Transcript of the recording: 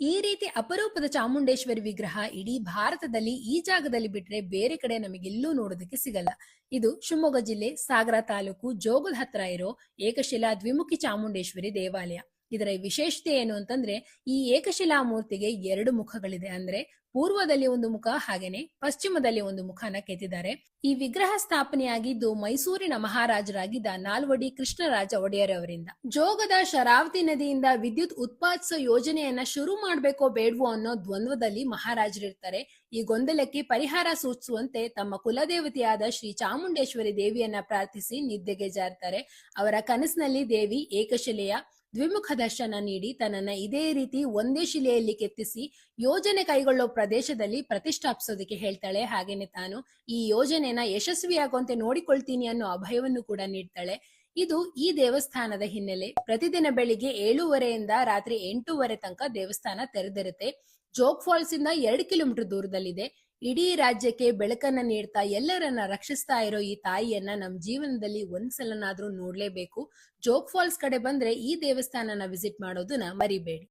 ಈ ರೀತಿ ಅಪರೂಪದ ಚಾಮುಂಡೇಶ್ವರಿ ವಿಗ್ರಹ ಇಡೀ ಭಾರತದಲ್ಲಿ ಈ ಜಾಗದಲ್ಲಿ ಬಿಟ್ರೆ ಬೇರೆ ಕಡೆ ನಮಗೆಲ್ಲೂ ನೋಡೋದಕ್ಕೆ ಸಿಗಲ್ಲ. ಇದು ಶಿವಮೊಗ್ಗ ಜಿಲ್ಲೆ ಸಾಗರ ತಾಲೂಕು ಜೋಗದ ಹತ್ರ ಇರೋ ಏಕಶಿಲಾ ದ್ವಿಮುಖಿ ಚಾಮುಂಡೇಶ್ವರಿ ದೇವಾಲಯ. ಇದರ ವಿಶೇಷತೆ ಏನು ಅಂತಂದ್ರೆ, ಈ ಏಕಶಿಲಾ ಮೂರ್ತಿಗೆ ಎರಡು ಮುಖಗಳಿದೆ. ಅಂದ್ರೆ ಪೂರ್ವದಲ್ಲಿ ಒಂದು ಮುಖ, ಹಾಗೇನೆ ಪಶ್ಚಿಮದಲ್ಲಿ ಒಂದು ಮುಖನ ಕೆತ್ತಿದ್ದಾರೆ. ಈ ವಿಗ್ರಹ ಸ್ಥಾಪನೆಯಾಗಿದ್ದು ಮೈಸೂರಿನ ಮಹಾರಾಜರಾಗಿದ್ದ ನಾಲ್ವಡಿ ಕೃಷ್ಣರಾಜ ಒಡೆಯರ್ ಅವರಿಂದ. ಜೋಗದ ಶರಾವತಿ ನದಿಯಿಂದ ವಿದ್ಯುತ್ ಉತ್ಪಾದಿಸೋ ಯೋಜನೆಯನ್ನ ಶುರು ಮಾಡ್ಬೇಕೋ ಬೇಡ್ವೋ ಅನ್ನೋ ದ್ವಂದ್ವದಲ್ಲಿ ಮಹಾರಾಜರಿರ್ತಾರೆ. ಈ ಗೊಂದಲಕ್ಕೆ ಪರಿಹಾರ ಸೂಚಿಸುವಂತೆ ತಮ್ಮ ಕುಲದೇವತೆಯಾದ ಶ್ರೀ ಚಾಮುಂಡೇಶ್ವರಿ ದೇವಿಯನ್ನ ಪ್ರಾರ್ಥಿಸಿ ನಿದ್ದೆಗೆ ಜಾರ್ತಾರೆ. ಅವರ ಕನಸಿನಲ್ಲಿ ದೇವಿ ಏಕಶಿಲೆಯ ದ್ವಿಮುಖ ದರ್ಶನ ನೀಡಿ ತನ್ನನ್ನ ಇದೇ ರೀತಿ ಒಂದೇ ಶಿಲೆಯಲ್ಲಿ ಕೆತ್ತಿಸಿ ಯೋಜನೆ ಕೈಗೊಳ್ಳೋ ಪ್ರದೇಶದಲ್ಲಿ ಪ್ರತಿಷ್ಠಾಪಿಸೋದಕ್ಕೆ ಹೇಳ್ತಾಳೆ. ಹಾಗೇನೆ ತಾನು ಈ ಯೋಜನೆನ ಯಶಸ್ವಿಯಾಗುವಂತೆ ನೋಡಿಕೊಳ್ತೀನಿ ಅನ್ನೋ ಅಭಯವನ್ನು ಕೂಡ ನೀಡ್ತಾಳೆ. ಇದು ಈ ದೇವಸ್ಥಾನದ ಹಿನ್ನೆಲೆ. ಪ್ರತಿದಿನ ಬೆಳಿಗ್ಗೆ 7:30ಯಿಂದ ರಾತ್ರಿ 8:30 ತನಕ ದೇವಸ್ಥಾನ ತೆರೆದಿರುತ್ತೆ. ಜೋಗ್ ಫಾಲ್ಸ್ ಇಂದ 2 ಕಿಲೋಮೀಟರ್ ದೂರದಲ್ಲಿದೆ. ಇಡೀ ರಾಜ್ಯಕ್ಕೆ ಬೆಳಕನ್ನ ನೀಡ್ತಾ ಎಲ್ಲರನ್ನ ರಕ್ಷಿಸ್ತಾ ಇರೋ ಈ ತಾಯಿಯನ್ನ ನಮ್ ಜೀವನದಲ್ಲಿ ಒಂದ್ಸಲನಾದ್ರೂ ನೋಡ್ಲೇಬೇಕು. ಜೋಗ್ ಫಾಲ್ಸ್ ಕಡೆ ಬಂದ್ರೆ ಈ ದೇವಸ್ಥಾನನ ವಿಸಿಟ್ ಮಾಡೋದನ್ನ ಮರಿಬೇಡಿ.